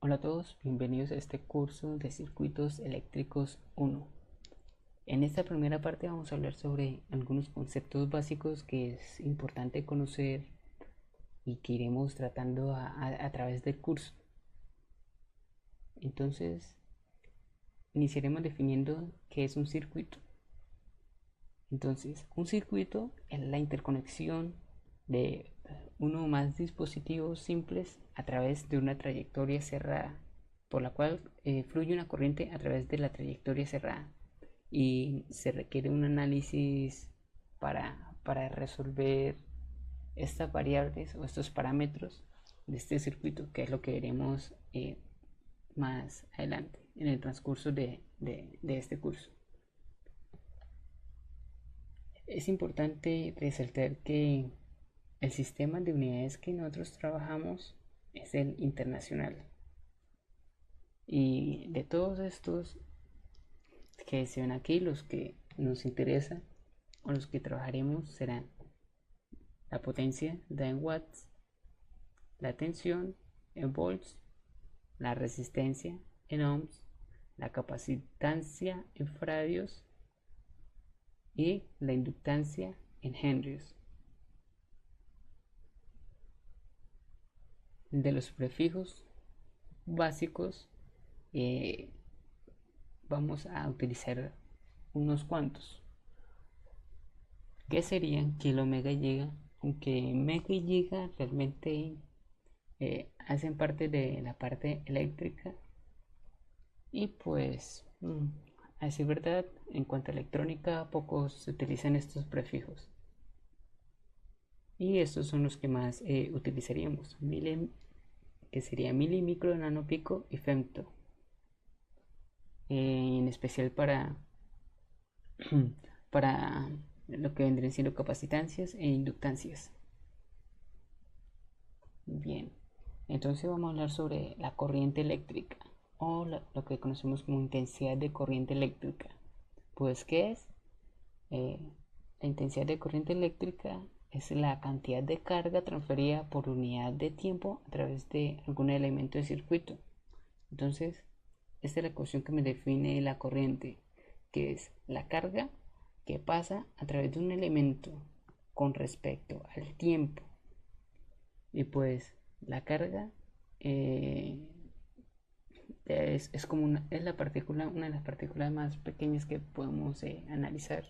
Hola a todos, bienvenidos a este curso de circuitos eléctricos 1. En esta primera parte vamos a hablar sobre algunos conceptos básicos que es importante conocer y que iremos tratando a través del curso. Entonces, iniciaremos definiendo qué es un circuito. Entonces, un circuito es la interconexión de uno o más dispositivos simples a través de una trayectoria cerrada, por la cual fluye una corriente a través de la trayectoria cerrada y se requiere un análisis para resolver estas variables o estos parámetros de este circuito, que es lo que veremos más adelante en el transcurso de este curso. Es importante resaltar que el sistema de unidades que nosotros trabajamos es el internacional. Y de todos estos que se ven aquí, los que nos interesan o los que trabajaremos serán la potencia da en watts, la tensión en volts, la resistencia en ohms, la capacitancia en faradios y la inductancia en henrios. De los prefijos básicos vamos a utilizar unos cuantos, que serían kilo, mega y giga, aunque mega y giga realmente hacen parte de la parte eléctrica y pues a decir verdad, en cuanto a electrónica pocos se utilizan estos prefijos y estos son los que más utilizaríamos, que sería mili, micro, nano, pico y femto, en especial para lo que vendrían siendo capacitancias e inductancias. Bien, entonces vamos a hablar sobre la corriente eléctrica o lo que conocemos como intensidad de corriente eléctrica. Pues, ¿qué es? La intensidad de corriente eléctrica es la cantidad de carga transferida por unidad de tiempo a través de algún elemento de circuito. Entonces, esta es la ecuación que me define la corriente, que es la carga que pasa a través de un elemento con respecto al tiempo. Y pues la carga es como es la partícula, una de las partículas más pequeñas que podemos analizar.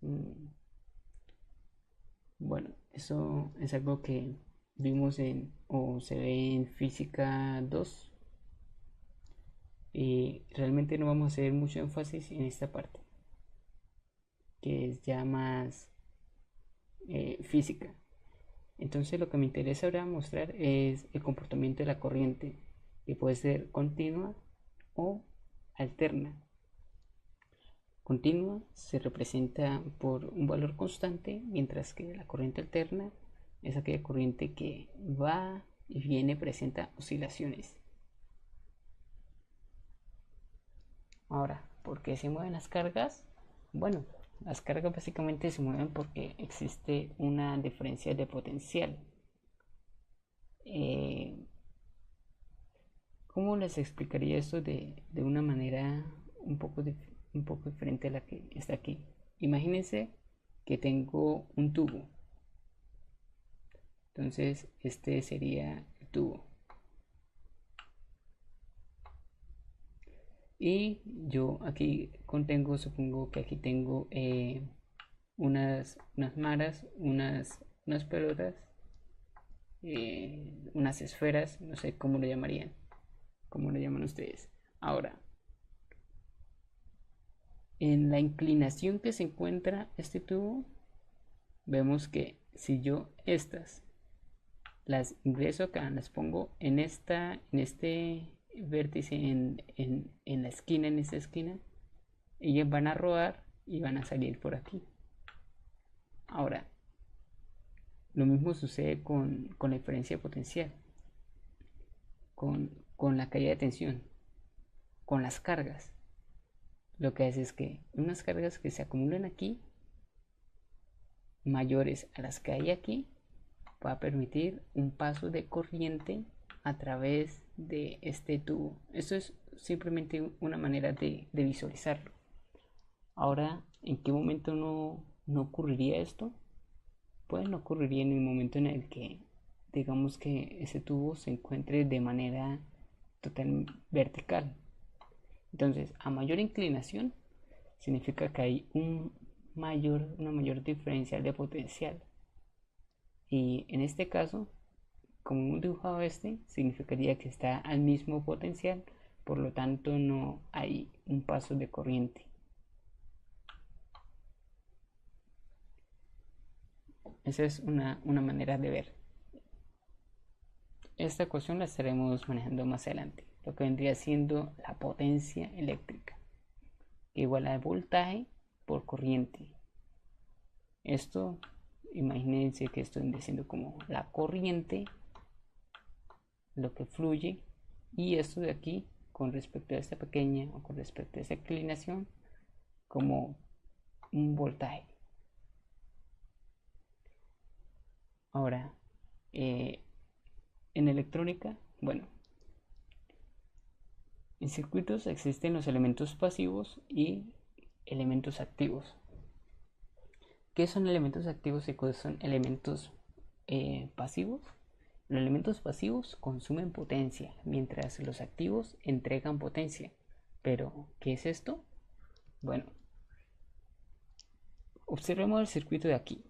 Mm, Bueno, eso es algo que vimos o se ve en física 2 y realmente no vamos a hacer mucho énfasis en esta parte, que es ya más física. Entonces lo que me interesa ahora mostrar es el comportamiento de la corriente, que puede ser continua o alterna. Continua se representa por un valor constante, mientras que la corriente alterna es aquella corriente que va y viene, presenta oscilaciones. Ahora, ¿por qué se mueven las cargas? Bueno, las cargas básicamente se mueven porque existe una diferencia de potencial. Eh, ¿Cómo les explicaría esto de una manera un poco diferente a la que está aquí? Imagínense que tengo un tubo. Entonces, este sería el tubo. Y yo aquí contengo, supongo que aquí tengo unas maras, unas pelotas, unas esferas, no sé cómo lo llamarían, cómo lo llaman ustedes. Ahora, en la inclinación que se encuentra este tubo, vemos que si yo estas las ingreso acá, las pongo en este vértice, en la esquina, en esta esquina, ellas van a rodar y van a salir por aquí. Ahora, lo mismo sucede con la diferencia potencial, con la caída de tensión, con las cargas. Lo que hace es que unas cargas que se acumulan aquí, mayores a las que hay aquí, va a permitir un paso de corriente a través de este tubo. Esto es simplemente una manera de visualizarlo. Ahora, ¿en qué momento no ocurriría esto? Pues no ocurriría en el momento en el que digamos que ese tubo se encuentre de manera total vertical. Entonces, a mayor inclinación significa que hay una mayor diferencial de potencial. Y en este caso, como hemos dibujado este, significaría que está al mismo potencial, por lo tanto no hay un paso de corriente. Esa es una manera de ver. Esta ecuación la estaremos manejando más adelante, lo que vendría siendo la potencia eléctrica, igual a voltaje por corriente. Esto, imagínense que estoy diciendo como la corriente, lo que fluye, y esto de aquí con respecto a esta pequeña o con respecto a esta inclinación como un voltaje. Ahora, en electrónica, bueno, en circuitos existen los elementos pasivos y elementos activos. ¿Qué son elementos activos y qué son elementos pasivos? Los elementos pasivos consumen potencia, mientras los activos entregan potencia. Pero, ¿qué es esto? Bueno, observemos el circuito de aquí.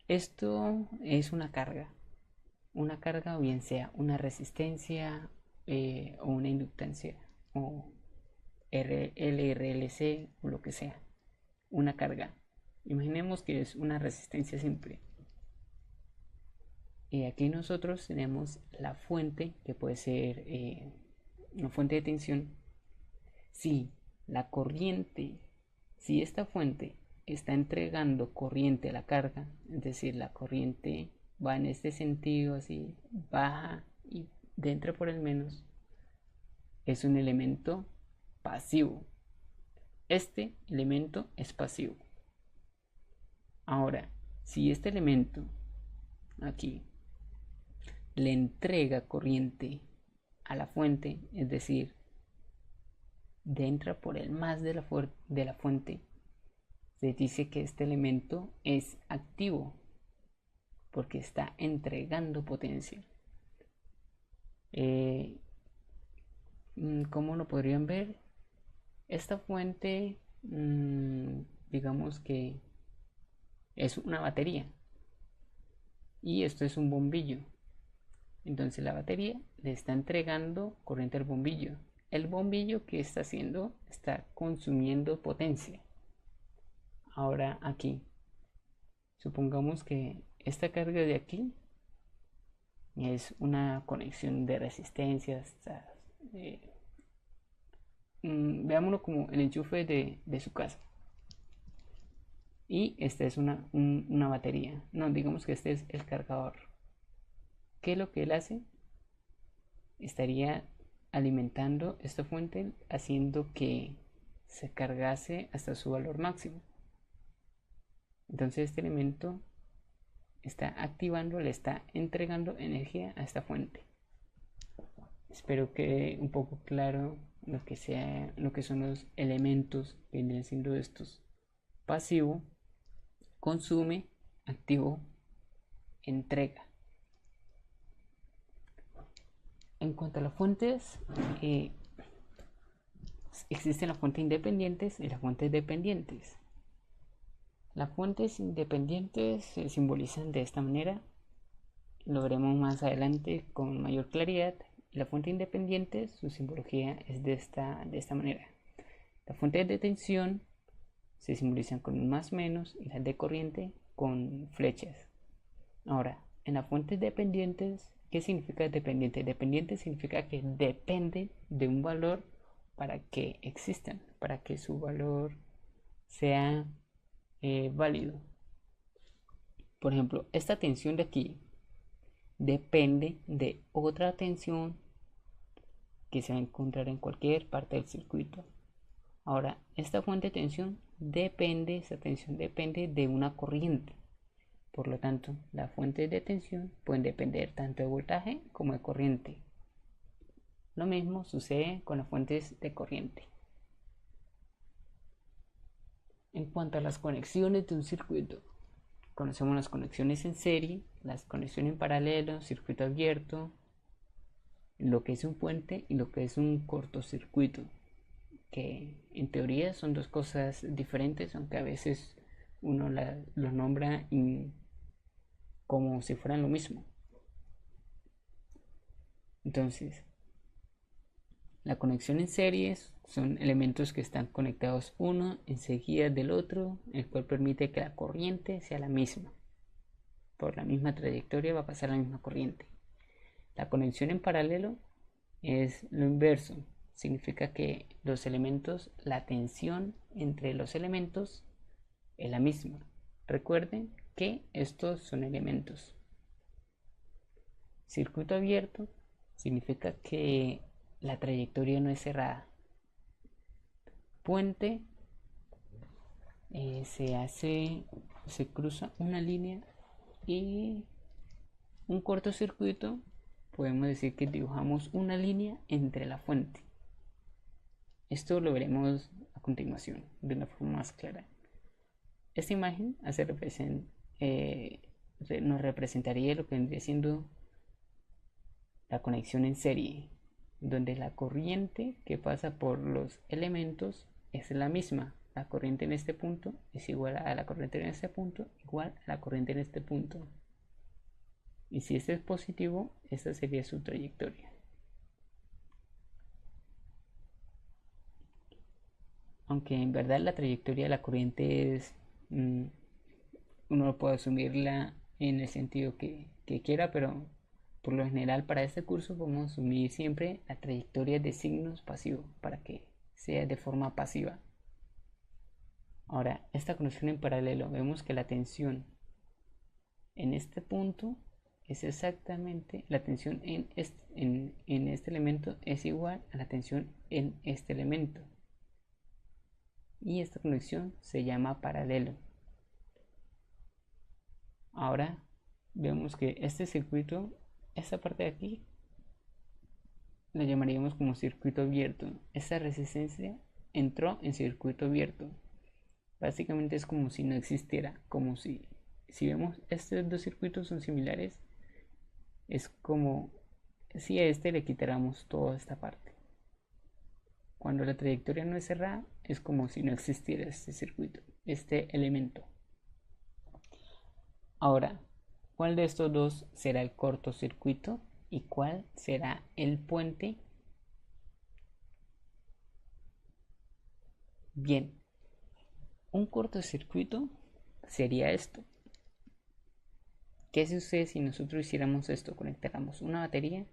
Esto es una carga o bien sea una resistencia o una inductancia o LRLC o lo que sea, una carga. Imaginemos que es una resistencia simple. Y aquí nosotros tenemos la fuente, que puede ser una fuente de tensión. Si la corriente, si esta fuente está entregando corriente a la carga, es decir, la corriente va en este sentido, así baja y entra por el menos, es un elemento pasivo. Este elemento es pasivo. Ahora, si este elemento aquí le entrega corriente a la fuente, es decir, entra por el más de la fuente, se dice que este elemento es activo porque está entregando potencia. ¿Cómo lo podrían ver? Esta fuente, digamos que es una batería y esto es un bombillo. Entonces la batería le está entregando corriente al bombillo. El bombillo, ¿qué está haciendo? Está consumiendo potencia. Ahora aquí, supongamos que esta carga de aquí es una conexión de resistencias. Veámoslo como el enchufe de su casa. Y esta es una batería. No, digamos que este es el cargador. ¿Qué es lo que él hace? Estaría alimentando esta fuente haciendo que se cargase hasta su valor máximo. Entonces este elemento está activando, le está entregando energía a esta fuente. Espero que un poco claro lo que son los elementos que vienen siendo estos: pasivo, consume, activo, entrega. En cuanto a las fuentes, existen las fuentes independientes y las fuentes dependientes. Las fuentes independientes se simbolizan de esta manera, lo veremos más adelante con mayor claridad. La fuente independiente, su simbología es de esta manera. Las fuentes de tensión se simbolizan con más menos y las de corriente con flechas. Ahora, en las fuentes dependientes, ¿qué significa dependiente? Dependiente significa que depende de un valor para que existan, para que su valor sea válido. Por ejemplo, esta tensión de aquí depende de otra tensión que se va a encontrar en cualquier parte del circuito. Ahora, esta fuente de tensión depende de una corriente. Por lo tanto, las fuentes de tensión pueden depender tanto de voltaje como de corriente. Lo mismo sucede con las fuentes de corriente. En cuanto a las conexiones de un circuito, conocemos las conexiones en serie, las conexiones en paralelo, circuito abierto, lo que es un puente y lo que es un cortocircuito, que en teoría son dos cosas diferentes, aunque a veces uno los nombra como si fueran lo mismo. Entonces, la conexión en series son elementos que están conectados uno enseguida del otro, el cual permite que la corriente sea la misma. Por la misma trayectoria va a pasar la misma corriente. La conexión en paralelo es lo inverso. Significa que los elementos, la tensión entre los elementos es la misma. Recuerden que estos son elementos. Circuito abierto significa que la trayectoria no es cerrada. Puente se cruza una línea, y un cortocircuito podemos decir que dibujamos una línea entre la fuente. Esto lo veremos a continuación de una forma más clara. Esta imagen nos representaría lo que vendría siendo la conexión en serie, donde la corriente que pasa por los elementos es la misma. La corriente en este punto es igual a la corriente en este punto, igual a la corriente en este punto. Y si este es positivo, esta sería su trayectoria. Aunque en verdad la trayectoria de la corriente es, uno puede asumirla en el sentido que quiera, pero por lo general para este curso vamos a asumir siempre la trayectoria de signos pasivos para que sea de forma pasiva. Ahora, esta conexión en paralelo, vemos que la tensión en este punto es exactamente, la tensión en este elemento es igual a la tensión en este elemento. Y esta conexión se llama paralelo. Ahora vemos que este circuito, esta parte de aquí, la llamaríamos como circuito abierto. Esta resistencia entró en circuito abierto. Básicamente es como si no existiera, como si vemos estos dos circuitos son similares, es como si a este le quitáramos toda esta parte. Cuando la trayectoria no es cerrada, es como si no existiera este circuito, este elemento. Ahora, ¿cuál de estos dos será el cortocircuito y cuál será el puente? Bien, un cortocircuito sería esto. ¿Qué sucede si nosotros hiciéramos esto? Conectáramos una batería,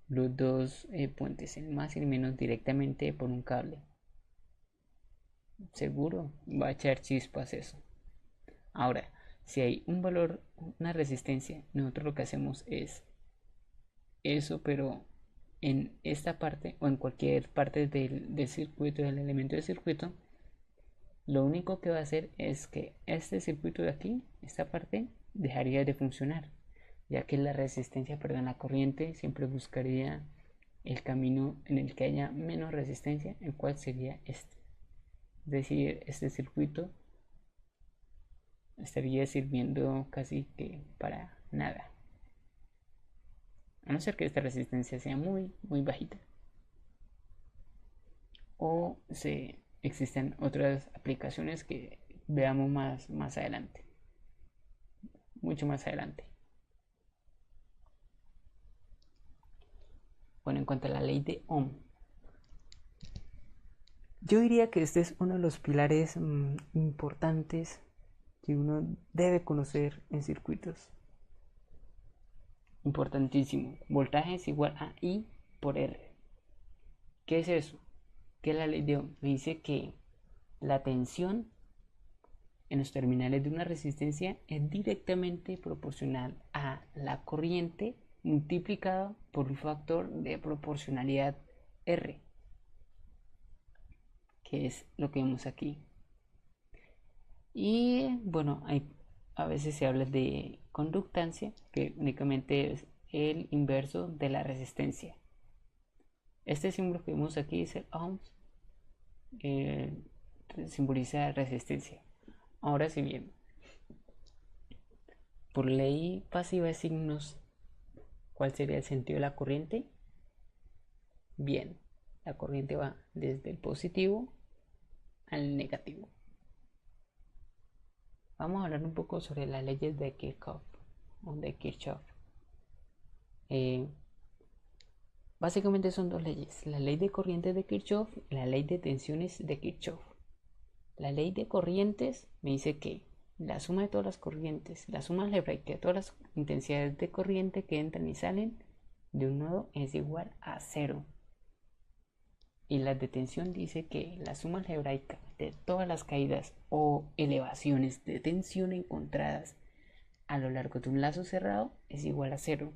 los dos puentes, el más y el menos, directamente por un cable. Seguro va a echar chispas eso. Ahora, si hay un valor, una resistencia, nosotros lo que hacemos es eso, pero en esta parte o en cualquier parte del circuito, del elemento del circuito, lo único que va a hacer es que este circuito de aquí, esta parte, dejaría de funcionar, ya que la resistencia, perdón, la corriente siempre buscaría el camino en el que haya menos resistencia, el cual sería este. Es decir, este circuito estaría sirviendo casi que para nada, a no ser que esta resistencia sea muy bajita, o existen otras aplicaciones que veamos más adelante, mucho más adelante. Bueno, en cuanto a la ley de Ohm, yo diría que este es uno de los pilares importantes que uno debe conocer en circuitos. Importantísimo. Voltaje es igual a I por R. ¿Qué es eso? ¿Qué es la ley de Ohm? Dice que la tensión en los terminales de una resistencia es directamente proporcional a la corriente multiplicado por un factor de proporcionalidad R, que es lo que vemos aquí. Y bueno, a veces se habla de conductancia, que únicamente es el inverso de la resistencia. Este símbolo que vemos aquí dice ohms, eh, simboliza resistencia. Ahora si bien, por ley pasiva de signos, ¿cuál sería el sentido de la corriente? Bien, la corriente va desde el positivo al negativo. Vamos a hablar un poco sobre las leyes de Kirchhoff o de Kirchhoff. Básicamente son dos leyes, la ley de corrientes de Kirchhoff y la ley de tensiones de Kirchhoff. La ley de corrientes me dice que la suma de todas las corrientes, la suma algebraica de todas las intensidades de corriente que entran y salen de un nodo es igual a cero. Y la de tensión dice que la suma algebraica de todas las caídas o elevaciones de tensión encontradas a lo largo de un lazo cerrado es igual a cero.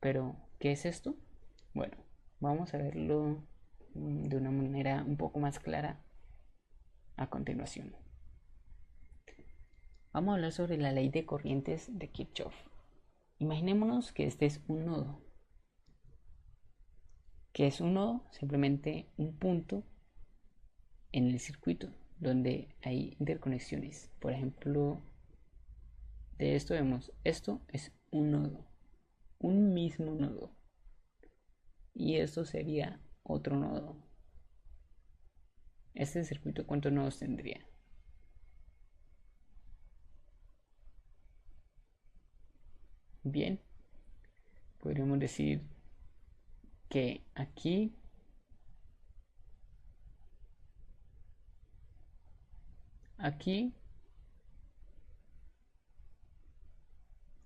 Pero, ¿qué es esto? Bueno, vamos a verlo de una manera un poco más clara a continuación. Vamos a hablar sobre la ley de corrientes de Kirchhoff. Imaginémonos que este es un nodo. ¿Qué es un nodo? Simplemente un punto en el circuito donde hay interconexiones. Por ejemplo, de esto vemos, esto es un nodo, un mismo nodo. Y esto sería otro nodo. Este circuito, ¿cuántos nodos tendría? Bien, podríamos decir que aquí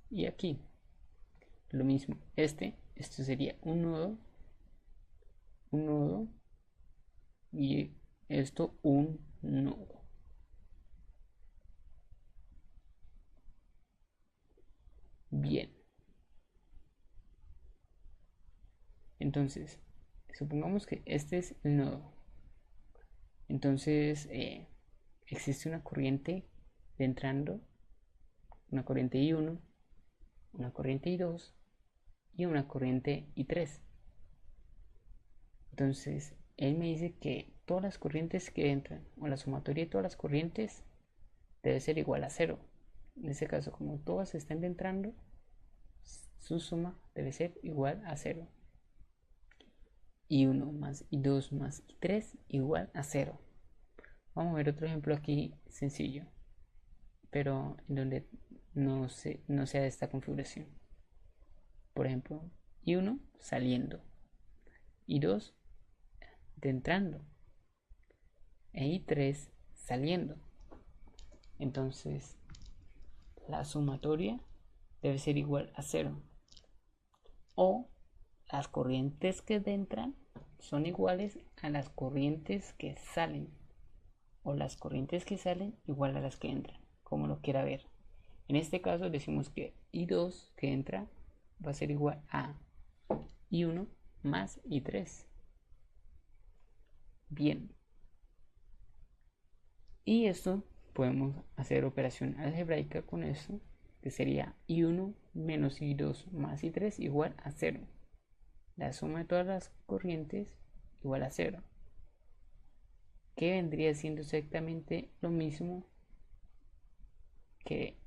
y aquí lo mismo. Esto sería un nodo y esto un nodo. Bien, entonces supongamos que este es el nodo. Entonces existe una corriente de entrando, una corriente I1, una corriente I2 y una corriente I3. Entonces él me dice que todas las corrientes que entran, o la sumatoria de todas las corrientes, debe ser igual a cero. En este caso, como todas están entrando, su suma debe ser igual a cero. I1 más I2 más I3 igual a cero. Vamos a ver otro ejemplo aquí sencillo, pero en donde no sea de esta configuración. Por ejemplo, I1 saliendo, I2 de entrando e I3 saliendo. Entonces la sumatoria debe ser igual a cero. O las corrientes que entran son iguales a las corrientes que salen. O las corrientes que salen igual a las que entran, como lo quiera ver. En este caso decimos que I2 que entra va a ser igual a I1 más I3. Bien. Y esto podemos hacer operación algebraica con esto, que sería I1 menos I2 más I3 igual a 0. La suma de todas las corrientes igual a 0. Que vendría siendo exactamente lo mismo que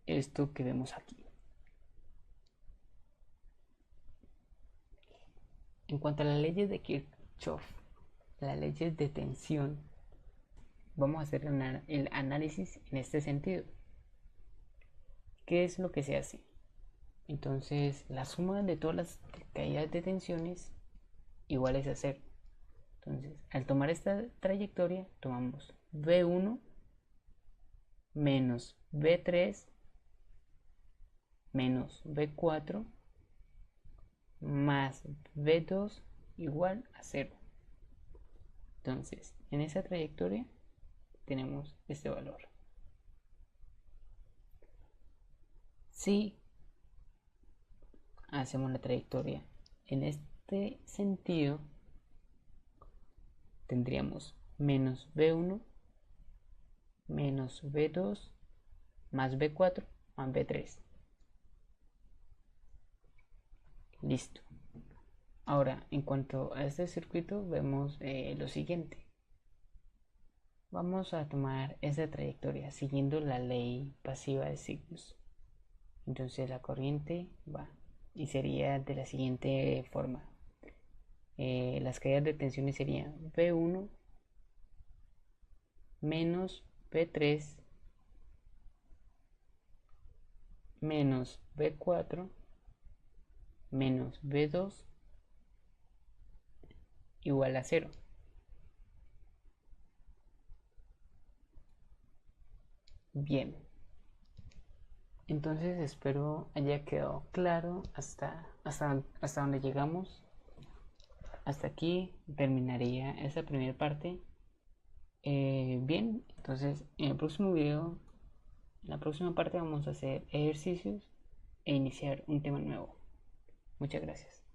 esto que vemos aquí. En cuanto a las leyes de Kirchhoff, las leyes de tensión, vamos a hacer el análisis en este sentido. ¿Qué es lo que se hace? Entonces, la suma de todas las caídas de tensiones iguales a 0. Entonces, al tomar esta trayectoria, tomamos V1 menos V3 menos V4 más V2 igual a 0. Entonces, en esa trayectoria tenemos este valor. Si hacemos la trayectoria en este sentido, tendríamos menos V1 menos V2 más V4 más V3. Listo. Ahora, en cuanto a este circuito, vemos lo siguiente. Vamos a tomar esta trayectoria siguiendo la ley pasiva de signos. Entonces la corriente va y sería de la siguiente forma. Las caídas de tensiones serían V1 menos V3 menos V4 menos V2 igual a 0. Bien, entonces espero haya quedado claro hasta donde llegamos. Hasta aquí terminaría esta primera parte. Bien, entonces en el próximo video, en la próxima parte vamos a hacer ejercicios e iniciar un tema nuevo. Muchas gracias.